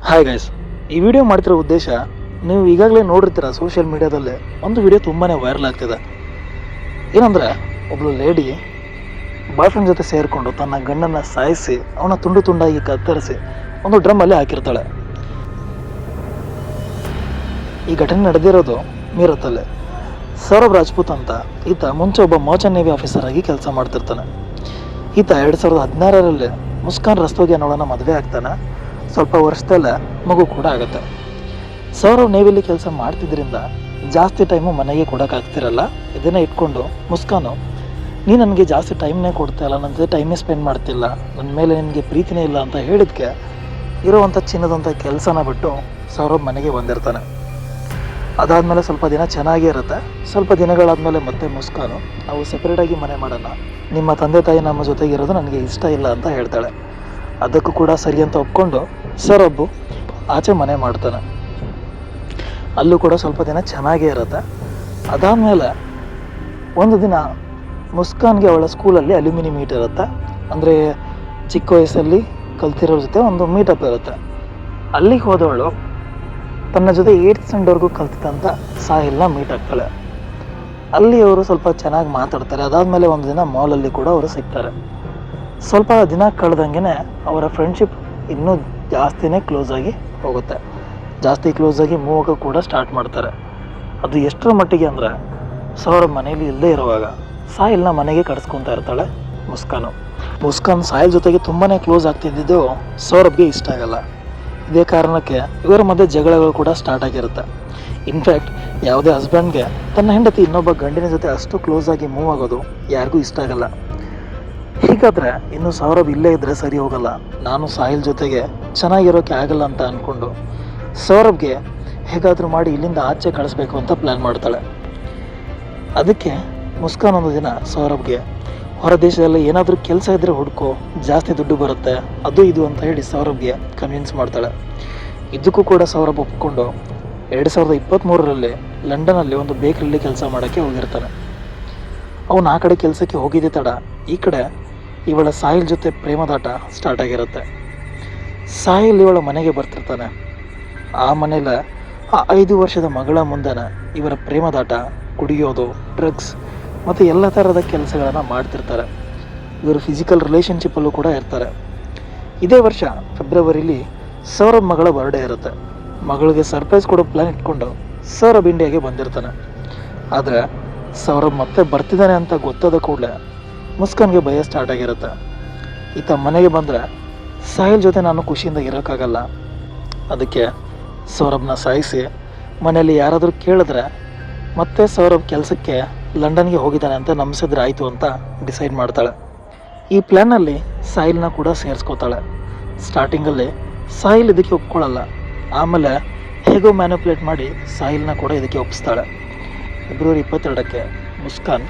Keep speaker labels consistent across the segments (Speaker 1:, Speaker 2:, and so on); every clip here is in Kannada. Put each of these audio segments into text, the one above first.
Speaker 1: ಹಾಯ್ ಗೈಸ್, ಈ ವಿಡಿಯೋ ಮಾಡ್ತಿರೋ ಉದ್ದೇಶ ನೀವು ಈಗಾಗಲೇ ನೋಡಿರ್ತೀರ ಸೋಷಿಯಲ್ ಮೀಡಿಯಾದಲ್ಲಿ ಒಂದು ವಿಡಿಯೋ ತುಂಬಾ ವೈರಲ್ ಆಗ್ತಿದೆ. ಏನಂದರೆ ಒಬ್ಬಳು ಲೇಡಿ ಬಾಯ್ ಫ್ರೆಂಡ್ ಜೊತೆ ಸೇರಿಕೊಂಡು ತನ್ನ ಗಂಡನ್ನು ಸಾಯಿಸಿ ಅವನ ತುಂಡು ತುಂಡಾಗಿ ಕತ್ತರಿಸಿ ಒಂದು ಡ್ರಮ್ಮಲ್ಲಿ ಹಾಕಿರ್ತಾಳೆ. ಈ ಘಟನೆ ನಡೆದಿರೋದು ಮೀರತ್ತಲ್ಲೇ. ಸೌರಭ್ ರಾಜ್ಪೂತ್ ಅಂತ ಈತ ಮುಂಚೆ ಒಬ್ಬ ಮರ್ಚೆಂಟ್ ನೇವಿ ಆಫೀಸರ್ ಆಗಿ ಕೆಲಸ ಮಾಡ್ತಿರ್ತಾನೆ. ಈತ 2016ರಲ್ಲಿ ಮುಸ್ಕಾನ್ ರಸ್ತೋಗಿ ಅನ್ನೋಳನ್ನ ಮದುವೆ ಆಗ್ತಾನೆ. ಸ್ವಲ್ಪ ವರ್ಷದಲ್ಲೇ ಮಗು ಕೂಡ ಆಗುತ್ತೆ. ಸೌರವ್ ನೇವಿಲಿ ಕೆಲಸ ಮಾಡ್ತಿದ್ರಿಂದ ಜಾಸ್ತಿ ಟೈಮು ಮನೆಗೆ ಕೊಡೋಕ್ಕಾಗ್ತಿರಲ್ಲ. ಇದನ್ನೇ ಇಟ್ಕೊಂಡು ಮುಸ್ಕಾನು, ನೀ ನನಗೆ ಜಾಸ್ತಿ ಟೈಮ್ನೇ ಕೊಡ್ತಾ ಇಲ್ಲ, ನನ್ನ ಜೊತೆ ಟೈಮೇ ಸ್ಪೆಂಡ್ ಮಾಡ್ತಿಲ್ಲ, ನನ್ನ ಮೇಲೆ ನಿನಗೆ ಪ್ರೀತಿನೇ ಇಲ್ಲ ಅಂತ ಹೇಳಿದ್ಕೆ ಇರೋವಂಥ ಚಿನ್ನದಂಥ ಕೆಲಸನ ಬಿಟ್ಟು ಸೌರಭ್ ಮನೆಗೆ ಬಂದಿರ್ತಾನೆ. ಅದಾದಮೇಲೆ ಸ್ವಲ್ಪ ದಿನ ಚೆನ್ನಾಗೇ ಇರುತ್ತೆ. ಸ್ವಲ್ಪ ದಿನಗಳಾದಮೇಲೆ ಮತ್ತೆ ಮುಸ್ಕಾನು, ನಾವು ಸೆಪ್ರೇಟಾಗಿ ಮನೆ ಮಾಡೋಣ, ನಿಮ್ಮ ತಂದೆ ತಾಯಿ ನಮ್ಮ ಜೊತೆಗೆ ಇರೋದು ನನಗೆ ಇಷ್ಟ ಇಲ್ಲ ಅಂತ ಹೇಳ್ತಾಳೆ. ಅದಕ್ಕೂ ಕೂಡ ಸರಿ ಅಂತ ಒಪ್ಕೊಂಡು ಸೌರಭ್ ಆಚೆ ಮನೆ ಮಾಡ್ತಾನೆ. ಅಲ್ಲೂ ಕೂಡ ಸ್ವಲ್ಪ ದಿನ ಚೆನ್ನಾಗೇ ಇರುತ್ತೆ. ಅದಾದಮೇಲೆ ಒಂದು ದಿನ ಮುಸ್ಕಾನ್ಗೆ ಅವಳ ಸ್ಕೂಲಲ್ಲಿ ಅಲ್ಯೂಮಿನಿ ಮೀಟ್ ಇರುತ್ತೆ. ಅಂದರೆ ಚಿಕ್ಕ ವಯಸ್ಸಲ್ಲಿ ಕಲ್ತಿರೋರ ಜೊತೆ ಒಂದು ಮೀಟಪ್ ಇರುತ್ತೆ. ಅಲ್ಲಿಗೆ ಹೋದವಳು ತನ್ನ ಜೊತೆ 8th ಸ್ಟ್ಯಾಂಡರ್ಡ್ವರೆಗೂ ಕಲ್ತಿದ್ದಂಥ ಸಾಹಿಲ್ನ ಮೀಟ್ ಆಗ್ತಾಳೆ. ಅಲ್ಲಿ ಅವರು ಸ್ವಲ್ಪ ಚೆನ್ನಾಗಿ ಮಾತಾಡ್ತಾರೆ. ಅದಾದಮೇಲೆ ಒಂದು ದಿನ ಮಾಲಲ್ಲಿ ಕೂಡ ಅವರು ಸಿಗ್ತಾರೆ. ಸ್ವಲ್ಪ ದಿನ ಕಳೆದಂಗೆ ಅವರ ಫ್ರೆಂಡ್ಶಿಪ್ ಇನ್ನೂ ಜಾಸ್ತಿನೇ ಕ್ಲೋಸ್ ಆಗಿ ಹೋಗುತ್ತೆ. ಜಾಸ್ತಿ ಕ್ಲೋಸ್ ಆಗಿ ಮೂವ್ ಕೂಡ ಸ್ಟಾರ್ಟ್ ಮಾಡ್ತಾರೆ. ಅದು ಎಷ್ಟರ ಮಟ್ಟಿಗೆ ಅಂದರೆ ಸೌರಭ್ ಮನೇಲಿ ಇಲ್ಲದೇ ಇರುವಾಗ ಸಾಹಿಲ್ನ ಮನೆಗೆ ಕರೆಸ್ಕೊತಾ ಇರ್ತಾಳೆ ಮುಸ್ಕಾನ್ ಸಾಹಿಲ್ ಜೊತೆಗೆ ತುಂಬಾ ಕ್ಲೋಸ್ ಆಗ್ತಿದ್ದು ಸೌರಭ್ಗೆ ಇಷ್ಟ ಆಗಲ್ಲ. ಇದೇ ಕಾರಣಕ್ಕೆ ಇವರ ಮಧ್ಯೆ ಜಗಳಗಳು ಕೂಡ ಸ್ಟಾರ್ಟ್ ಆಗಿರುತ್ತೆ. ಇನ್ಫ್ಯಾಕ್ಟ್ ಯಾವುದೇ ಹಸ್ಬೆಂಡ್ಗೆ ತನ್ನ ಹೆಂಡತಿ ಇನ್ನೊಬ್ಬ ಗಂಡಿನ ಜೊತೆ ಅಷ್ಟು ಕ್ಲೋಸ್ ಆಗಿ ಮೂವ್ ಆಗೋದು ಯಾರಿಗೂ ಇಷ್ಟ ಆಗಲ್ಲ. ಹೀಗಾದರೆ ಇನ್ನು ಸೌರಭ್ ಇಲ್ಲೇ ಇದ್ದರೆ ಸರಿ ಹೋಗಲ್ಲ, ನಾನು ಸಾಹಿಲ್ ಜೊತೆಗೆ ಚೆನ್ನಾಗಿರೋಕ್ಕೆ ಆಗಲ್ಲ ಅಂತ ಅಂದ್ಕೊಂಡು ಸೌರಭ್ಗೆ ಹೇಗಾದರೂ ಮಾಡಿ ಇಲ್ಲಿಂದ ಆಚೆ ಕಳಿಸ್ಬೇಕು ಅಂತ ಪ್ಲ್ಯಾನ್ ಮಾಡ್ತಾಳೆ. ಅದಕ್ಕೆ ಮುಸ್ಕಾನ್ ಒಂದು ದಿನ ಸೌರಭ್ಗೆ ಹೊರ ದೇಶದಲ್ಲಿ ಏನಾದರೂ ಕೆಲಸ ಇದ್ದರೆ ಹುಡ್ಕೋ, ಜಾಸ್ತಿ ದುಡ್ಡು ಬರುತ್ತೆ, ಅದು ಇದು ಅಂತ ಹೇಳಿ ಸೌರಭ್ಗೆ ಕನ್ವಿನ್ಸ್ ಮಾಡ್ತಾಳೆ. ಇದಕ್ಕೂ ಕೂಡ ಸೌರಭ್ ಒಪ್ಕೊಂಡು 2023ರಲ್ಲಿ ಲಂಡನಲ್ಲಿ ಒಂದು ಬೇಕರಿಯಲ್ಲಿ ಕೆಲಸ ಮಾಡೋಕ್ಕೆ ಹೋಗಿರ್ತಾನೆ. ಅವನು ಆ ಕಡೆ ಕೆಲಸಕ್ಕೆ ಹೋಗಿದ್ದೆ ತಡ ಈ ಕಡೆ ಇವಳ ಸಾಹಿಲ್ ಜೊತೆ ಪ್ರೇಮದಾಟ ಸ್ಟಾರ್ಟ್ ಆಗಿರುತ್ತೆ. ಸಾಹಿಲ್ ಇವಳ ಮನೆಗೆ ಬರ್ತಿರ್ತಾನೆ. ಆ ಮನೇಲಿ ಆ 5 ವರ್ಷದ ಮಗಳ ಮುಂದೆನೇ ಇವರ ಪ್ರೇಮದಾಟ, ಕುಡಿಯೋದು, ಡ್ರಗ್ಸ್ ಮತ್ತು ಎಲ್ಲ ಥರದ ಕೆಲಸಗಳನ್ನು ಮಾಡ್ತಿರ್ತಾರೆ. ಇವರು ಫಿಸಿಕಲ್ ರಿಲೇಷನ್ಶಿಪ್ಪಲ್ಲೂ ಕೂಡ ಇರ್ತಾರೆ. ಇದೇ ವರ್ಷ ಫೆಬ್ರವರಿಲಿ ಸೌರಭ್ ಮಗಳ ಬರ್ಡೇ ಇರುತ್ತೆ. ಮಗಳಿಗೆ ಸರ್ಪ್ರೈಸ್ ಕೊಡೋ ಪ್ಲ್ಯಾನ್ ಇಟ್ಕೊಂಡು ಸೌರಭ್ ಇಂಡಿಯಾಗೆ ಬಂದಿರ್ತಾನೆ. ಆದರೆ ಸೌರಭ್ ಮತ್ತೆ ಬರ್ತಿದ್ದಾನೆ ಅಂತ ಗೊತ್ತಾದ ಕೂಡಲೇ ಮುಸ್ಕಾನ್ಗೆ ಭಯ ಸ್ಟಾರ್ಟ್ ಆಗಿರುತ್ತೆ. ಈತ ಮನೆಗೆ ಬಂದರೆ ಸಾಹಿಲ್ ಜೊತೆ ನಾನು ಖುಷಿಯಿಂದ ಇರೋಕ್ಕಾಗಲ್ಲ, ಅದಕ್ಕೆ ಸೌರಭ್ನ ಸಾಯಿಸಿ ಮನೆಯಲ್ಲಿ ಯಾರಾದರೂ ಕೇಳಿದ್ರೆ ಮತ್ತೆ ಸೌರಭ್ ಕೆಲಸಕ್ಕೆ ಲಂಡನ್ಗೆ ಹೋಗಿದ್ದಾನೆ ಅಂತ ನಂಬಿಸಿದ್ರೆ ಆಯಿತು ಅಂತ ಡಿಸೈಡ್ ಮಾಡ್ತಾಳೆ. ಈ ಪ್ಲ್ಯಾನಲ್ಲಿ ಸಾಹಿಲ್ನ ಕೂಡ ಸೇರಿಸ್ಕೋತಾಳೆ. ಸ್ಟಾರ್ಟಿಂಗಲ್ಲಿ ಸಾಹಿಲ್ ಇದಕ್ಕೆ ಒಪ್ಕೊಳ್ಳಲ್ಲ. ಆಮೇಲೆ ಹೇಗೋ ಮ್ಯಾನಿಪುಲೇಟ್ ಮಾಡಿ ಸಾಹಿಲ್ನ ಕೂಡ ಇದಕ್ಕೆ ಒಪ್ಪಿಸ್ತಾಳೆ. ಫೆಬ್ರವರಿ 22ಕ್ಕೆ ಮುಸ್ಕಾನ್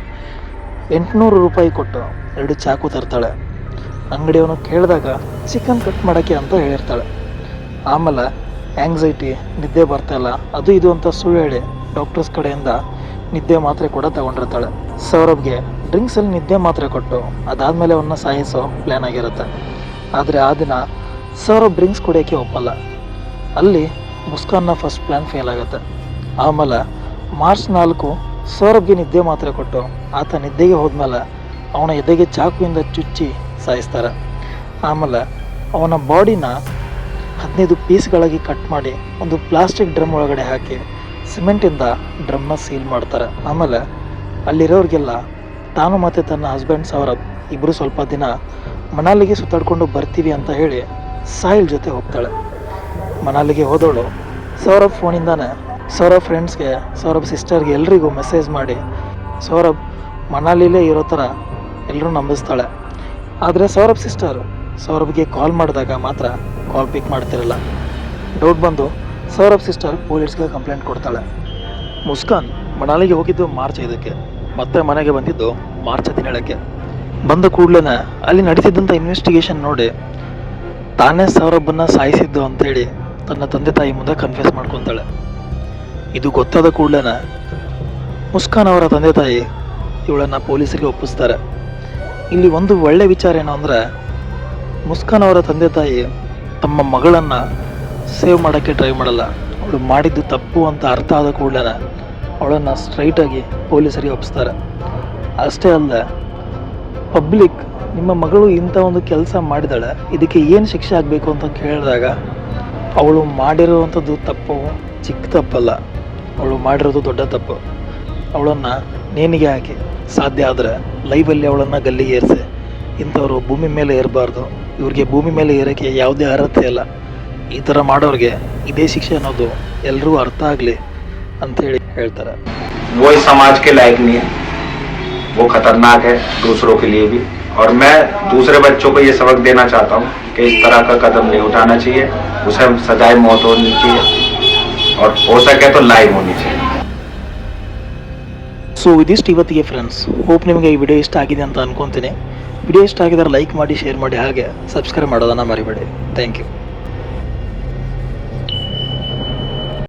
Speaker 1: 800 ರೂಪಾಯಿ ಕೊಟ್ಟು 2 ಚಾಕು ತರ್ತಾಳೆ. ಅಂಗಡಿಯವನು ಕೇಳಿದಾಗ ಚಿಕನ್ ಕಟ್ ಮಾಡೋಕ್ಕೆ ಅಂತ ಹೇಳಿರ್ತಾಳೆ. ಆಮೇಲೆ ಆ್ಯಂಗ್ಸೈಟಿ, ನಿದ್ದೆ ಬರ್ತಾಯಿಲ್ಲ, ಅದು ಇದು ಅಂತ ಸುಳ್ಳು ಹೇಳಿ ಡಾಕ್ಟರ್ಸ್ ಕಡೆಯಿಂದ ನಿದ್ದೆ ಮಾತ್ರೆ ಕೂಡ ತಗೊಂಡಿರ್ತಾಳೆ. ಸೌರಭ್ಗೆ ಡ್ರಿಂಕ್ಸಲ್ಲಿ ನಿದ್ದೆ ಮಾತ್ರೆ ಕೊಟ್ಟು ಅದಾದಮೇಲೆ ಅವನ್ನ ಸಾಯಿಸೋ ಪ್ಲ್ಯಾನ್ ಆಗಿರುತ್ತೆ. ಆದರೆ ಆ ದಿನ ಸೌರಭ್ ಡ್ರಿಂಕ್ಸ್ ಕುಡಿಯೋಕ್ಕೆ ಒಪ್ಪಲ್ಲ. ಅಲ್ಲಿ ಮುಸ್ಕಾನ್ನ ಫಸ್ಟ್ ಪ್ಲ್ಯಾನ್ ಫೇಲ್ ಆಗುತ್ತೆ. ಆಮೇಲೆ ಮಾರ್ಚ್ 4 ಸೌರಭ್ಗೆ ನಿದ್ದೆ ಮಾತ್ರೆ ಕೊಟ್ಟು ಆತ ನಿದ್ದೆಗೆ ಹೋದ್ಮೇಲೆ ಅವನ ಎದೆಗೆ ಚಾಕುವಿಂದ ಚುಚ್ಚಿ ಸಾಯಿಸ್ತಾರೆ. ಆಮೇಲೆ ಅವನ ಬಾಡಿನ 15 ಪೀಸ್ಗಳಾಗಿ ಕಟ್ ಮಾಡಿ ಒಂದು ಪ್ಲಾಸ್ಟಿಕ್ ಡ್ರಮ್ ಒಳಗಡೆ ಹಾಕಿ ಸಿಮೆಂಟಿಂದ ಡ್ರಮ್ನ ಸೀಲ್ ಮಾಡ್ತಾರೆ. ಆಮೇಲೆ ಅಲ್ಲಿರೋರಿಗೆಲ್ಲ ತಾನು ಮತ್ತು ತನ್ನ ಹಸ್ಬೆಂಡ್ ಸೌರಭ್ ಇಬ್ಬರು ಸ್ವಲ್ಪ ದಿನ ಮನಾಲಿಗೆ ಸುತ್ತಾಡ್ಕೊಂಡು ಬರ್ತೀವಿ ಅಂತ ಹೇಳಿ ಸಾಹಿಲ್ ಜೊತೆ ಹೋಗ್ತಾಳೆ. ಮನಾಲಿಗೆ ಹೋದವಳು ಸೌರಭ್ ಫೋನಿಂದಾನೆ ಸೌರಭ್ ಫ್ರೆಂಡ್ಸ್ಗೆ, ಸೌರಭ್ ಸಿಸ್ಟರ್ಗೆ ಎಲ್ರಿಗೂ ಮೆಸೇಜ್ ಮಾಡಿ ಸೌರಭ್ ಮನಾಲಿಲೇ ಇರೋ ಥರ ಎಲ್ಲರೂ ನಂಬಿಸ್ತಾಳೆ. ಆದರೆ ಸೌರಭ್ ಸಿಸ್ಟರ್ ಸೌರಭ್ಗೆ ಕಾಲ್ ಮಾಡಿದಾಗ ಮಾತ್ರ ಕಾಲ್ ಪಿಕ್ ಮಾಡ್ತಿರಲ್ಲ. ಡೌಟ್ ಬಂದು ಸೌರಭ್ ಸಿಸ್ಟರ್ ಪೊಲೀಸ್ಗೆ ಕಂಪ್ಲೇಂಟ್ ಕೊಡ್ತಾಳೆ. ಮುಸ್ಕಾನ್ ಮನಾಲಿಗೆ ಹೋಗಿದ್ದು ಮಾರ್ಚ್ 5ಕ್ಕೆ, ಮತ್ತೆ ಮನೆಗೆ ಬಂದಿದ್ದು ಮಾರ್ಚ್ 17ಕ್ಕೆ. ಬಂದ ಕೂಡಲೇ ಅಲ್ಲಿ ನಡೀತಿದ್ದಂಥ ಇನ್ವೆಸ್ಟಿಗೇಷನ್ ನೋಡಿ ತಾನೇ ಸೌರಭ್ನ ಸಾಯಿಸಿದ್ದು ಅಂತೇಳಿ ತನ್ನ ತಂದೆ ತಾಯಿ ಮುಂದೆ ಕನ್ಫ್ಯೂಸ್ ಮಾಡ್ಕೊತಾಳೆ. ಇದು ಗೊತ್ತಾದ ಕೂಡಲೇ ಮುಸ್ಕಾನ್ ಅವರ ತಂದೆ ತಾಯಿ ಇವಳನ್ನು ಪೊಲೀಸರಿಗೆ ಒಪ್ಪಿಸ್ತಾರೆ. ಇಲ್ಲಿ ಒಂದು ಒಳ್ಳೆ ವಿಚಾರ ಏನು ಅಂದರೆ ಮುಸ್ಕಾನ್ ಅವರ ತಂದೆ ತಾಯಿ ತಮ್ಮ ಮಗಳನ್ನು ಸೇವ್ ಮಾಡೋಕ್ಕೆ ಟ್ರೈ ಮಾಡಲ್ಲ. ಅವಳು ಮಾಡಿದ್ದು ತಪ್ಪು ಅಂತ ಅರ್ಥ ಆದ ಕೂಡಲೇ ಅವಳನ್ನು ಸ್ಟ್ರೈಟಾಗಿ ಪೊಲೀಸರಿಗೆ ಒಪ್ಪಿಸ್ತಾರೆ. ಅಷ್ಟೇ ಅಲ್ಲದೆ ಪಬ್ಲಿಕ್ ನಿಮ್ಮ ಮಗಳು ಇಂಥ ಒಂದು ಕೆಲಸ ಮಾಡಿದಾಳೆ, ಇದಕ್ಕೆ ಏನು ಶಿಕ್ಷೆ ಆಗಬೇಕು ಅಂತ ಕೇಳಿದಾಗ ಅವಳು ಮಾಡಿರುವಂಥದ್ದು ತಪ್ಪು ಚಿಕ್ಕ ತಪ್ಪಲ್ಲ, ಅವಳು ಮಾಡಿರೋದು ದೊಡ್ಡ ತಪ್ಪು. ಅವಳನ್ನು ನೇಣಿಗೆ ಹಾಕಿ ಸಾಧ್ಯ ಆದರೆ ಲೈವಲ್ಲಿ ಅವಳನ್ನು ಗಲ್ಲಿಗೆ ಏರಿಸಿ. ಇಂಥವ್ರು ಭೂಮಿ ಮೇಲೆ ಏರಬಾರ್ದು, ಇವ್ರಿಗೆ ಭೂಮಿ ಮೇಲೆ ಏರೋಕ್ಕೆ ಯಾವುದೇ ಅರ್ಹತೆ ಇಲ್ಲ. ಈ ಥರ ಮಾಡೋರಿಗೆ ಇದೇ ಶಿಕ್ಷೆ ಅನ್ನೋದು ಎಲ್ರಿಗೂ ಅರ್ಥ ಆಗಲಿ ಅಂಥೇಳಿ ಹೇಳ್ತಾರೆ.
Speaker 2: वो इस समाज के लायक नहीं है, वो खतरनाक है दूसरों के लिए भी। और मैं दूसरे बच्चों को ये सबक देना चाहता हूँ कि इस तरह का कदम नहीं उठाना चाहिए, उसे सजाए मौत होनी चाहिए और हो सके तो लाइव होनी चाहिए.
Speaker 1: ಸೊ ಇದಿಷ್ಟು ಇವತ್ತಿಗೆ ಫ್ರೆಂಡ್ಸ್. ಹೋಪ್ ನಿಮಗೆ ಈ ವಿಡಿಯೋ ಇಷ್ಟ ಆಗಿದೆ ಅಂತ ಅನ್ಕೊತೀನಿ. ವಿಡಿಯೋ ಇಷ್ಟ ಆಗಿದ್ರೆ ಲೈಕ್ ಮಾಡಿ, ಶೇರ್ ಮಾಡಿ, ಹಾಗೆ ಸಬ್ಸ್ಕ್ರೈಬ್ ಮಾಡೋದನ್ನು ಮರಿಬೇಡಿ. Thank you.